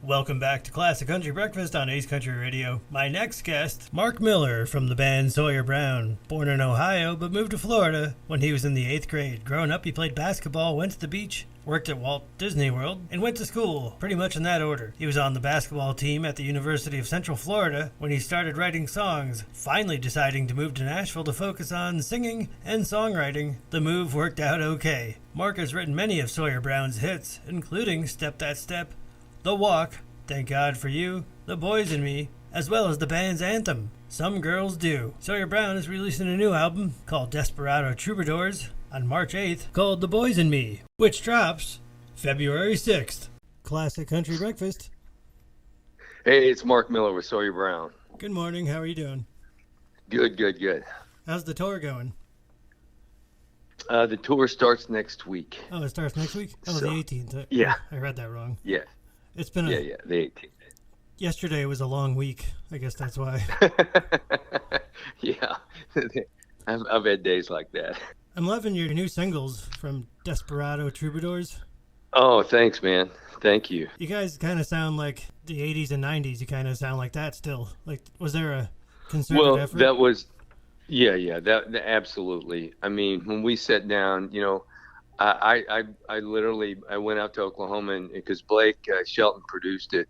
Welcome back to Classic Country Breakfast on Ace Country Radio. My next guest, Mark Miller from the band Sawyer Brown. Born in Ohio, but moved to Florida when he was in the 8th grade. Growing up, he played basketball, went to the beach, worked at Walt Disney World, and went to school, pretty much in that order. He was on the basketball team at the University of Central Florida when he started writing songs, finally deciding to move to Nashville to focus on singing and songwriting. The move worked out okay. Mark has written many of Sawyer Brown's hits, including Step That Step, The Walk, Thank God for You, The Boys and Me, as well as the band's anthem, Some Girls Do. Sawyer Brown is releasing a new album called Desperado Troubadours on March 8th called The Boys and Me, which drops February 6th. Classic Country Breakfast. Hey, it's Mark Miller with Sawyer Brown. Good morning. How are you doing? Good. How's the tour going? The tour starts next week. Oh, it starts next week? Oh, the 18th. Yeah. I read that wrong. Yeah. It's been the 18th. Yesterday was a long week. I guess that's why. Yeah. I've had days like that. I'm loving your new singles from Desperado Troubadours. Oh, thanks, man. Thank you. You guys kind of sound like the 80s and 90s. You kind of sound like that still. Like, was there a concerted effort? That was, that absolutely. I mean, when we sat down, I literally went out to Oklahoma because Blake Shelton produced it,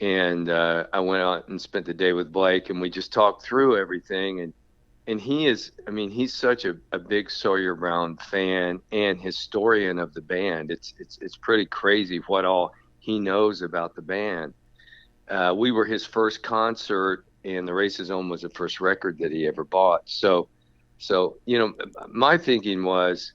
and I went out and spent the day with Blake, and we just talked through everything. And he is, I mean, he's such a big Sawyer Brown fan and historian of the band. It's pretty crazy what all he knows about the band. We were his first concert, and The Race Is On was the first record that he ever bought. So my thinking was,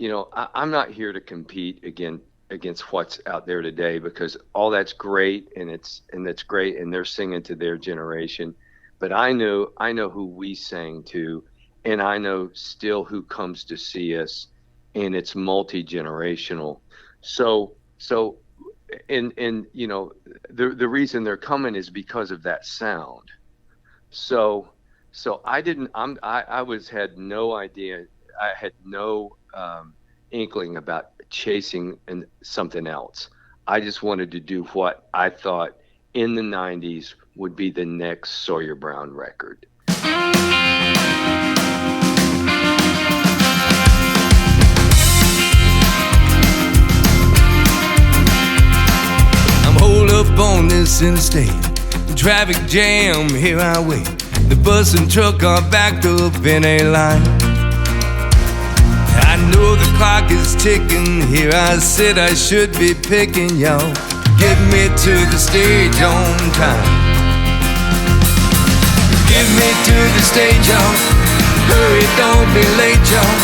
I'm not here to compete against what's out there today, because all that's great and that's great, and they're singing to their generation. But I know who we sang to, and I know still who comes to see us, and it's multi-generational. So the reason they're coming is because of that sound. So I had no idea. I had no inkling about chasing something else. I just wanted to do what I thought in the 90s would be the next Sawyer Brown record. I'm holed up on this interstate, the traffic jam, here I wait. The bus and truck are backed up in a line. I know the clock is ticking, here I sit, I should be picking y'all. Get me to the stage on time. Get me to the stage, y'all. Hurry, don't be late, y'all.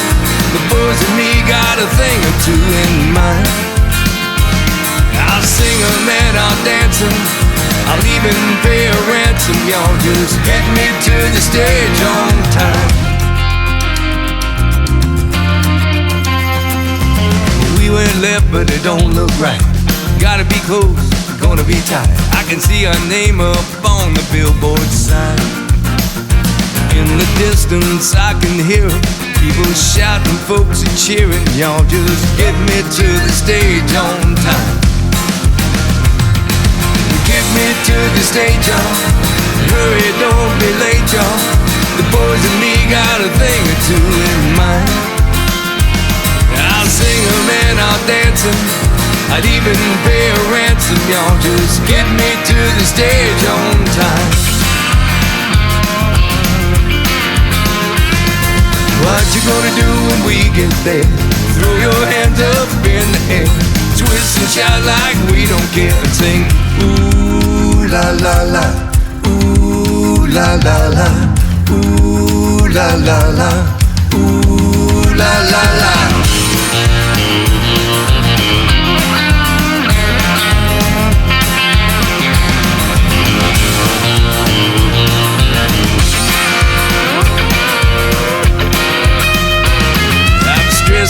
The boys and me got a thing or two in mind. I'll sing 'em and I'll dance 'em, I'll even pay a ransom, y'all. Just get me to the stage on time. We went left, but it don't look right. Gotta be close, gonna be tight. I can see our name up on the billboard sign. In the distance I can hear people shouting, folks are cheering. Y'all just get me to the stage on time. Get me to the stage, y'all. Hurry, don't be late, y'all. The boys and me got a thing or two in mind. I'll sing 'em and I'll dance 'em, I'd even pay a ransom, y'all. Just get me to the stage on time. What you gonna do when we get there? Throw your hands up in the air, twist and shout like we don't care, and sing ooh la la la, ooh la la la, ooh la la la, ooh la la la.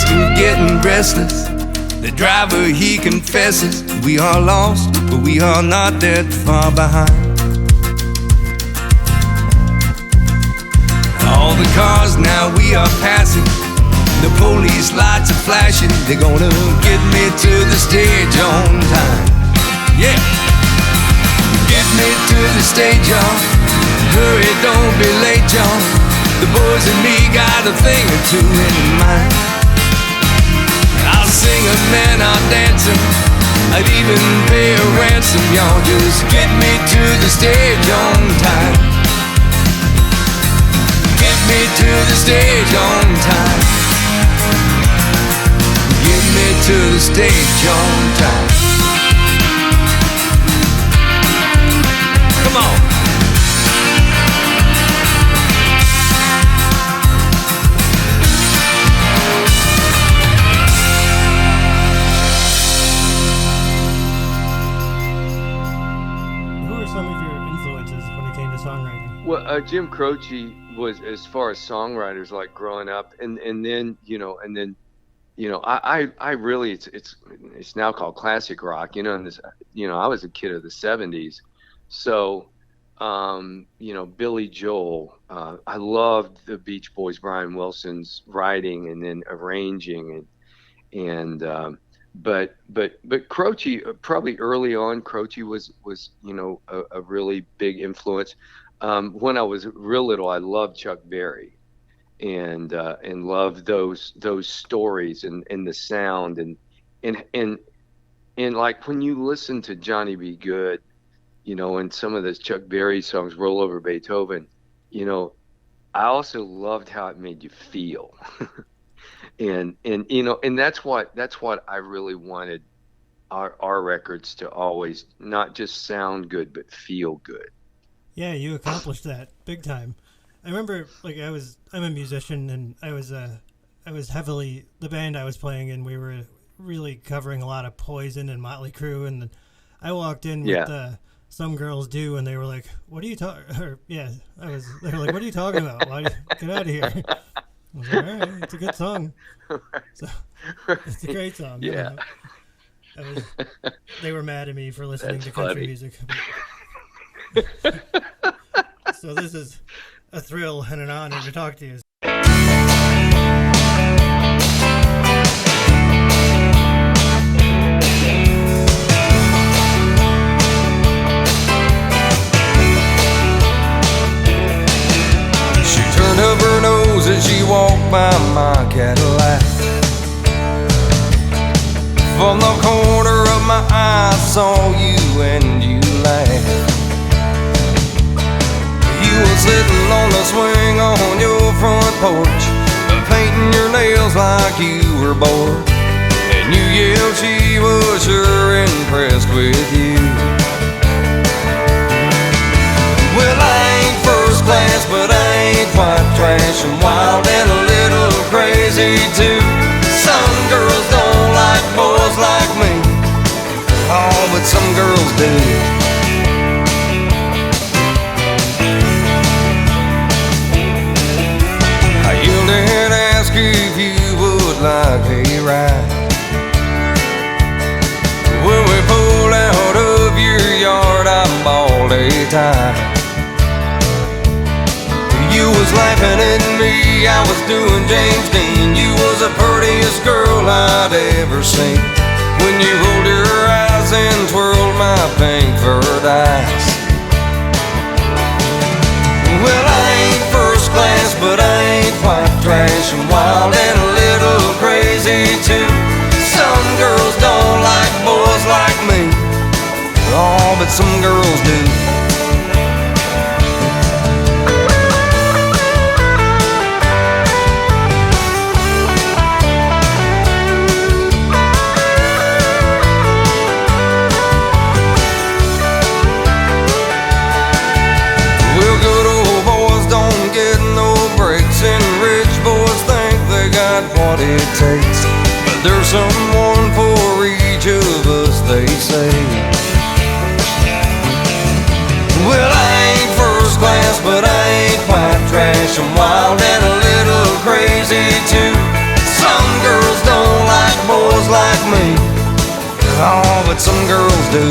And getting restless. The driver, he confesses, we are lost, but we are not that far behind. All the cars now we are passing, the police lights are flashing. They're gonna get me to the stage on time. Yeah. stage, y'all. Hurry, don't be late, y'all. The boys and me got a thing or two in mind. I'll sing 'em and I'll dance 'em. I'd even pay a ransom, y'all. Just get me to the stage on time. Get me to the stage on time. Get me to the stage on time. Come on. Well, Jim Croce was, as far as songwriters, like growing up, and then I really it's now called classic rock, and this, I was a kid of the '70s, so Billy Joel, I loved the Beach Boys, Brian Wilson's writing and then arranging but Croce, probably early on, Croce was a really big influence. When I was real little, I loved Chuck Berry, and loved those stories and the sound and like when you listen to Johnny B. Good, and some of those Chuck Berry songs, Roll Over Beethoven, I also loved how it made you feel, and that's what I really wanted our records to always not just sound good but feel good. Yeah, you accomplished that big time. I remember, I'm a musician, and I was heavily, the band I was playing in, we were really covering a lot of Poison and Motley Crue, and I walked in with Some Girls Do, and they were like, "What are you talking?" They were like, "What are you talking about? Get out of here!" I was like, "All right, it's a good song." So it's a great song. Yeah. They were mad at me for listening That's to country funny. music. So this is a thrill and an honor to talk to you. She turned up her nose as she walked by my Cadillac. From the corner of my eye I saw you and you laughed. You were sitting on the swing on your front porch, painting your nails like you were bored. And you yelled she was sure impressed with you. Well, I ain't first class, but I ain't quite trash. I'm wild and a little crazy too. Some girls don't like boys like me. Oh, but some girls do. And ask if you would like a ride. When we pulled out of your yard, I bawled a tie. You was laughing at me, I was doing James Dean. You was the prettiest girl I'd ever seen. When you rolled your eyes and twirled my pink furred eyes. Well, I ain't first class, but I ain't quite trash. I'm wild and a little crazy too. Some girls don't like boys like me. Oh, but some girls do. Well, good old boys don't get no breaks, and rich boys think they got what it takes. But there's someone for each of us, they say. Well, I ain't first class, but I ain't quite trash. I'm wild and a little crazy too. Some girls don't like boys like me. Oh, but some girls do.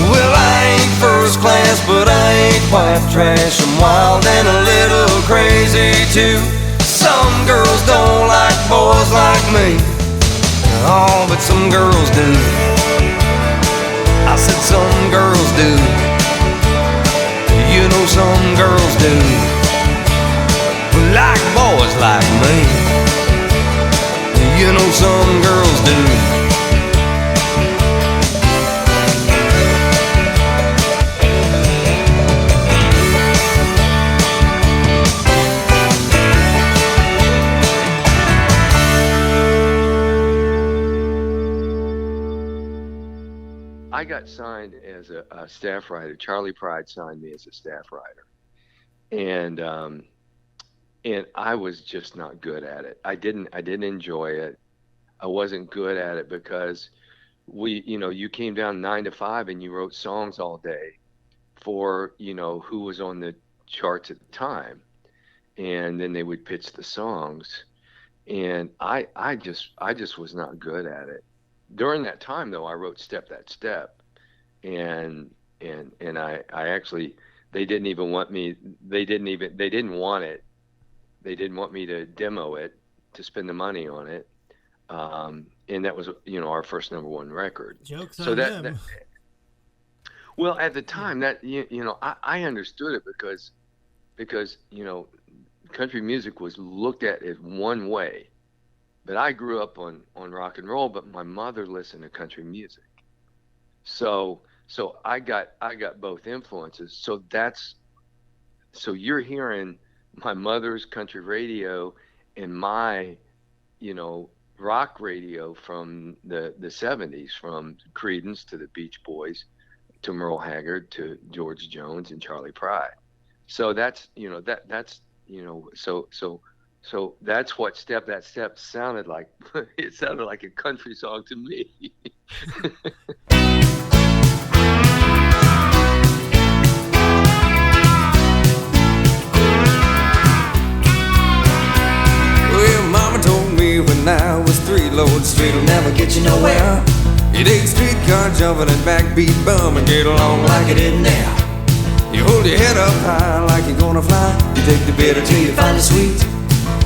Well, I ain't first class, but I ain't quite trash. I'm wild and a little crazy too. Some girls don't like boys like me. Oh, but some girls do. I said some do, like boys like me. You know some girls do. I got signed as a staff writer. Charlie Pride signed me as a staff writer, and I was just not good at it. I didn't enjoy it. I wasn't good at it because you came down 9 to 5 and you wrote songs all day for who was on the charts at the time, and then they would pitch the songs, and I just was not good at it. During that time, though, I wrote Step That Step, and I actually, they didn't even want me. They didn't want it. They didn't want me to demo it, to spend the money on it, and that was our first #1 record. Jokes so on that, them. well, at the time, that I understood it because country music was looked at as one way. But I grew up on rock and roll, but my mother listened to country music. So I got both influences. So you're hearing my mother's country radio and my, rock radio from the 70s, from Creedence to the Beach Boys to Merle Haggard to George Jones and Charlie Pride. So that's So that's what Step That Step sounded like. It sounded like a country song to me. Well, Mama told me when I was 3, Lord, street'll never get you nowhere. You take streetcar jumping and backbeat bum and get along like it isn't there. You hold your head up high like you're gonna fly. You take the bitter till you find the sweet.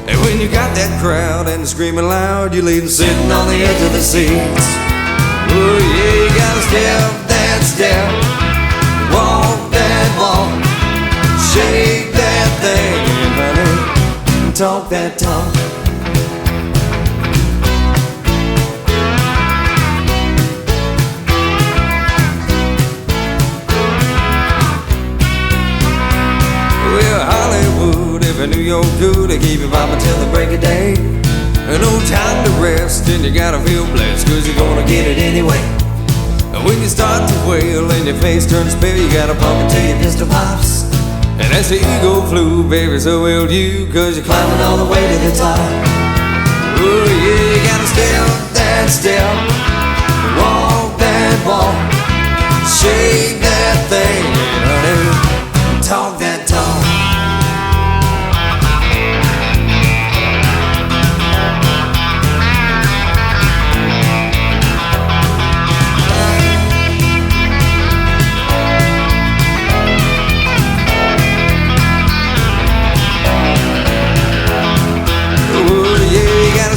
And when you got that crowd and screaming loud, you're leaving sitting on the edge of the seats. Oh yeah, you gotta step that step, walk that walk, shake that thing, honey, talk that talk. Well, Hollywood, if I knew your good, they keep you bobbing till the break of day. And no time to rest, and you gotta feel blessed, cause you're gonna get it anyway. And when you start to wail and your face turns pale, you gotta pump until your pistol pops. And as the ego flew, baby, so will you, cause you're climbing all the way to the top. Oh yeah, you gotta step that step, walk that walk, shake that thing, honey, talk that talk.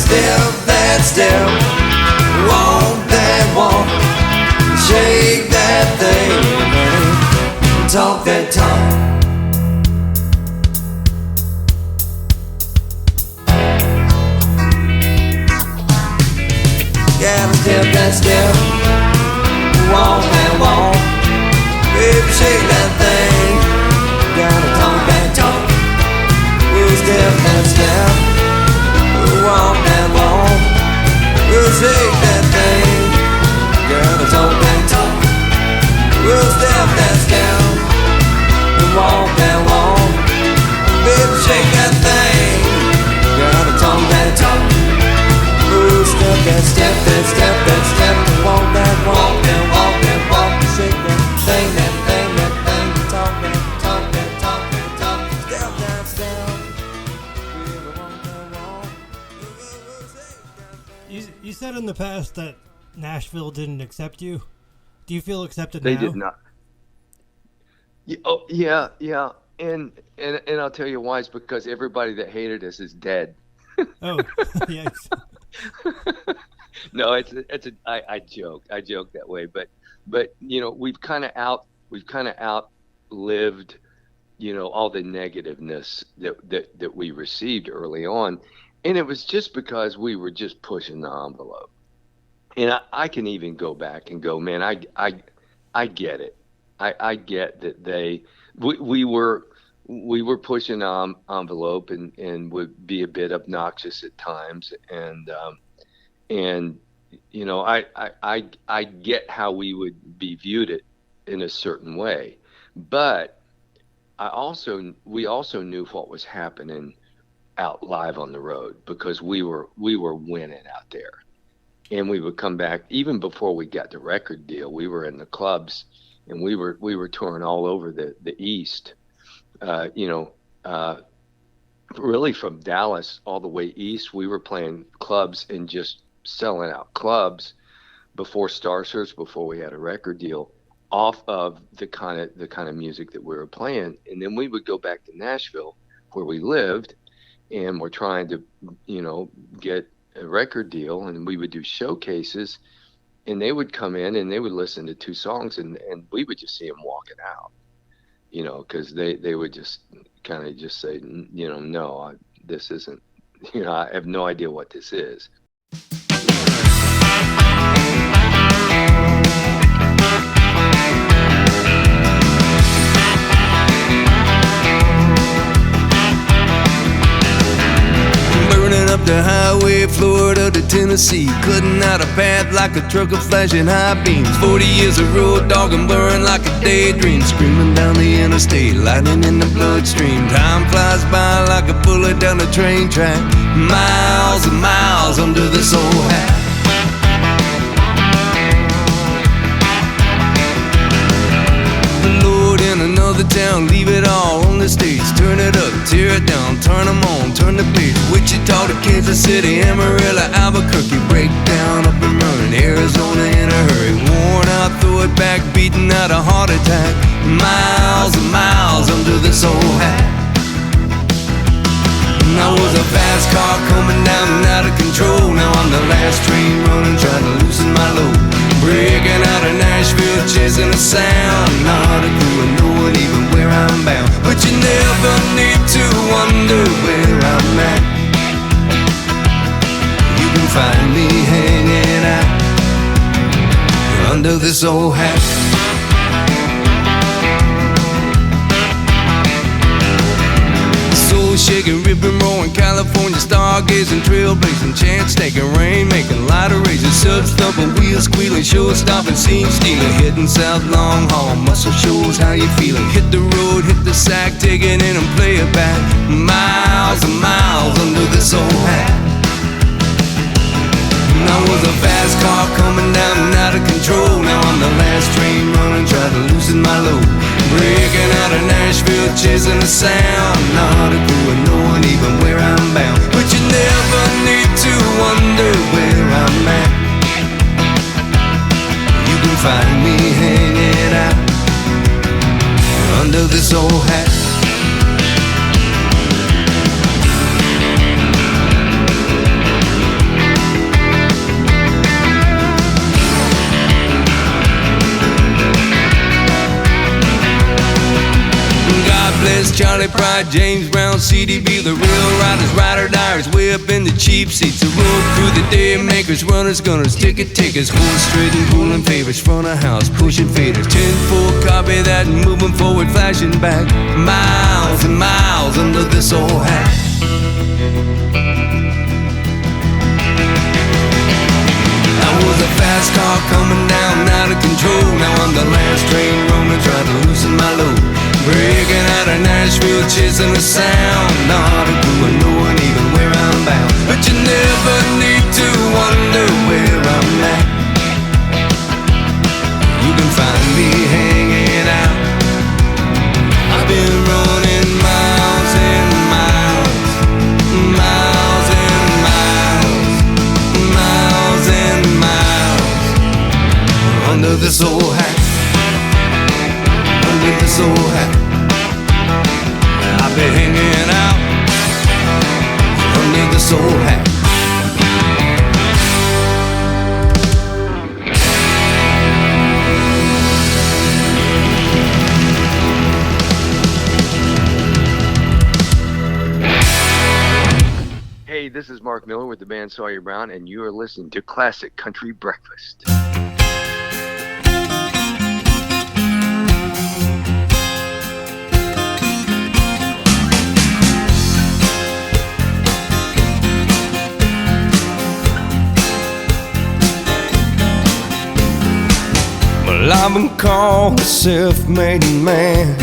Step that step, walk that walk, shake that thing, honey, talk that talk. Gotta step that step, walk that walk, baby shake that thing, gotta talk that talk. We'll step that step, walk that walk, we'll shake that thing, gotta talk that talk. We'll step that step, walk that walk, baby shake that thing, gotta talk that talk. We'll step that step, that step, that step, walk that walk, that walk, that walk, shake that thing, that thing, that thing, talk that talk, that talk, that talk. Step that step, You said in the past that Nashville didn't accept you. Do you feel accepted They now? did not. Oh, yeah. And I'll tell you why. It's because everybody that hated us is dead. Oh, yes. No, I joke that way, but we've kind of outlived all the negativeness that we received early on. And it was just because we were just pushing the envelope. And I can even go back and go, man, I get it. I get that we were pushing the envelope and would be a bit obnoxious at times. And I get how we would be viewed it in a certain way. But we also knew what was happening out live on the road, because we were winning out there. And we would come back even before we got the record deal. We were in the clubs, and we were touring all over the East. Really from Dallas all the way east. We were playing clubs and just selling out clubs before Star Search, before we had a record deal, off of the kind of music that we were playing. And then we would go back to Nashville, where we lived, and we're trying to get a record deal, and we would do showcases, and they would come in and they would listen to 2 songs, and we would just see them walking out, because they would just kind of just say, no, this isn't, I have no idea what this is. Up the highway, Florida to Tennessee, cutting out a path like a truck of flashing high beams. 40 years of road dog and blurring like a daydream, screaming down the interstate, lightning in the bloodstream. Time flies by like a bullet down the train track, miles and miles under this old hat. Another town, leave it all on the stage. Turn it up, tear it down, turn them on, turn the page. Wichita to Kansas City, Amarillo, Albuquerque, break down, up and running, Arizona in a hurry. Worn out, throw it back, beating out a heart attack. Miles and miles under this old hat. And I was a fast car coming down and out of control. Now I'm the last train running, trying to loosen my load. Breaking out of Nashville, chasing a sound. Not a clue, knowing even where I'm bound. But you never need to wonder where I'm at. You can find me hanging out under this old hat. Shaking, ripping, rolling, California stargazing, trailblazing, chance taking, rain making, light erasing, subs thumping, wheels squealing, show stopping, scene stealing, hitting south long haul, muscle shows how you feeling. Hit the road, hit the sack, take it in and play it back. Miles and miles under this old hat. And I was a fast car coming down and out of control. Now I'm the last train running, trying to loosen my load. Breaking out of Nashville, chasing a sound. Not a clue, knowing even where I'm bound. But you never need to wonder where I'm at. You can find me hanging out under this old hat. Bless Charlie Pride, James Brown, CDB, the real riders, ride or diers, way up in the cheap seats. The road through the day makers, runners, gunners, ticket takers, horse trading, pulling favors, front of house, pushing faders. 10-4, copy that, moving forward, flashing back. Miles and miles under this old hat. I was a fast car coming down, out of control. Now I'm the last train roaming, trying to loosen my load. Breaking out of Nashville, chasing a sound. Not a clue, knowing even where I'm bound. But you never need to wonder where I'm at. You can find me hanging out. I've been running miles and miles, miles and miles, miles and miles under this old hat. Under this old hat, I've been hanging out under this old hat. This is Mark Miller with the band Sawyer Brown, and you are listening to Classic Country Breakfast. Well, I've been called a self-made man.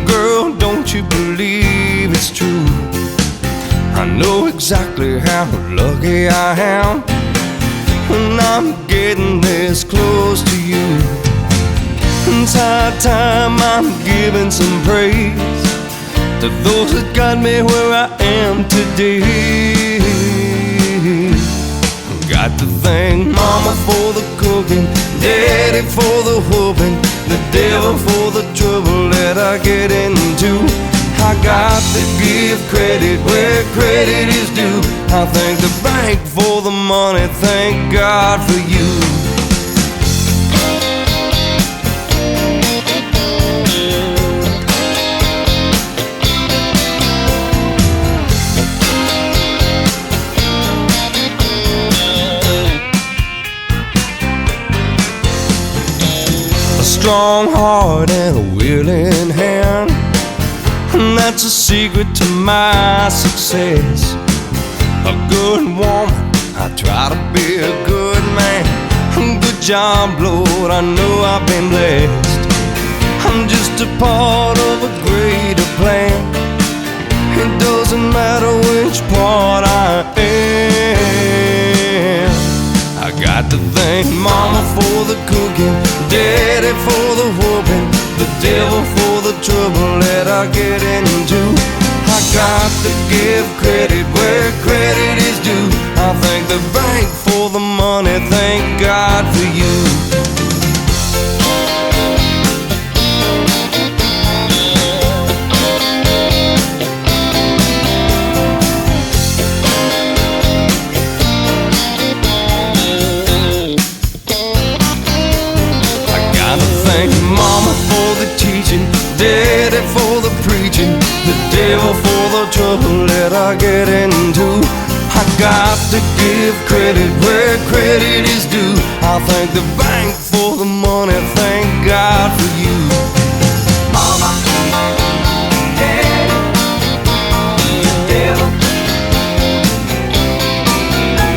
Girl, don't you believe it's true? I know exactly how lucky I am when I'm getting this close to you. It's high time I'm giving some praise to those that got me where I am today. Got to thank Mama for the cooking, Daddy for the whooping, the devil for the trouble that I get into. I got to give credit where credit is due. I thank the bank for the money, thank God for you. A strong heart and a willing hand, and that's a secret to my success. A good woman, I try to be a good man. Good job, Lord, I know I've been blessed. I'm just a part of a greater plan. It doesn't matter which part I am. I got to thank Mama for the cooking, Daddy for the whooping, the devil for the trouble that I get into. I got to give credit where credit is due. I thank the bank for the money, thank God for you. Daddy for the preaching, the devil for the trouble that I get into. I got to give credit where credit is due. I thank the bank for the money, thank God for you. Mama, Daddy, the devil.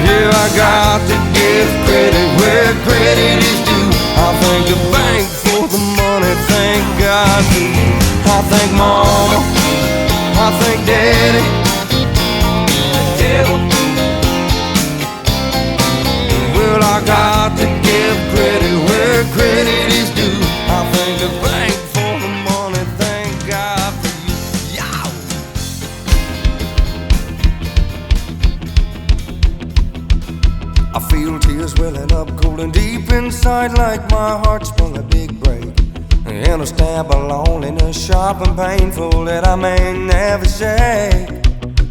Yeah, I got to give credit where credit is due. I thank the bank for the money, thank God for you. I thank Mama, I thank Daddy, the devil. Well, I got to give credit where credit is due. I thank the bank for the money, thank God for you. Yow! I feel tears welling up cold and deep inside, like my heart sprung a big break. And a stab of loneliness, sharp and painful, that I may never shake.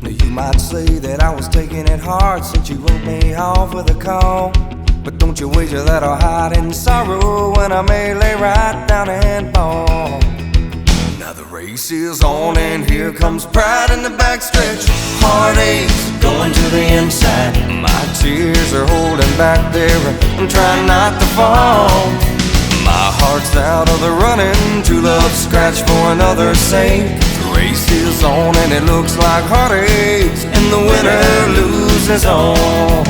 You might say that I was taking it hard since you wrote me off with a call, but don't you wager that I'll hide in sorrow when I may lay right down and fall. Now the race is on and here comes pride in the backstretch. Heartaches going to the inside. My tears are holding back there, I'm trying not to fall. My heart's out of the running, true love scratched for another's sake. The race is on and it looks like heartaches, and the winner loses all.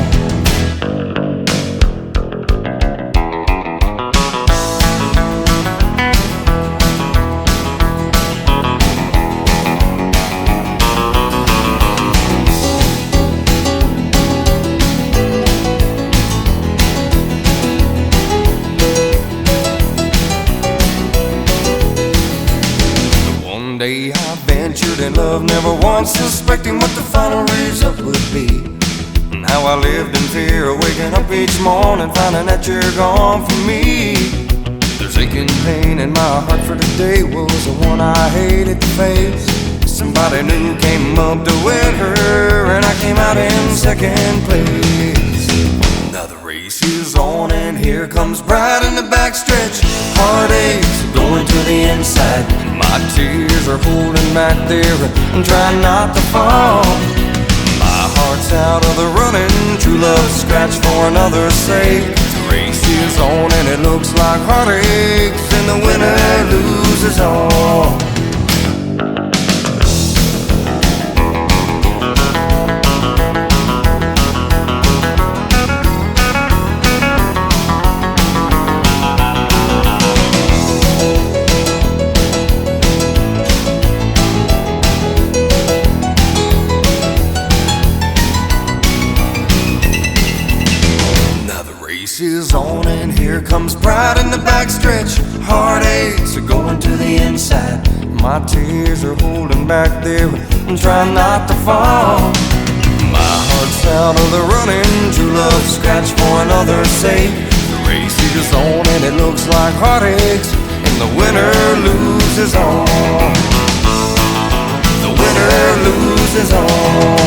I ventured in love, never once suspecting what the final result would be. And how I lived in fear, waking up each morning, finding that you're gone from me. There's aching pain in my heart, for today was the one I hated to face. Somebody new came up to win her, and I came out in second place. Now the race is on and here comes pride in the backstretch. Heartaches going to the inside. My tears are holding back there, I'm trying not to fall. My heart's out of the running, true love scratched for another's sake. The race is on and it looks like heartaches, and the winner loses all. Is on and here comes pride in the backstretch. Heartaches are going to the inside. My tears are holding back there, I'm trying not to fall. My heart's out of the running, true love scratched for another's sake. The race is on and it looks like heartaches, and the winner loses all. The winner loses all.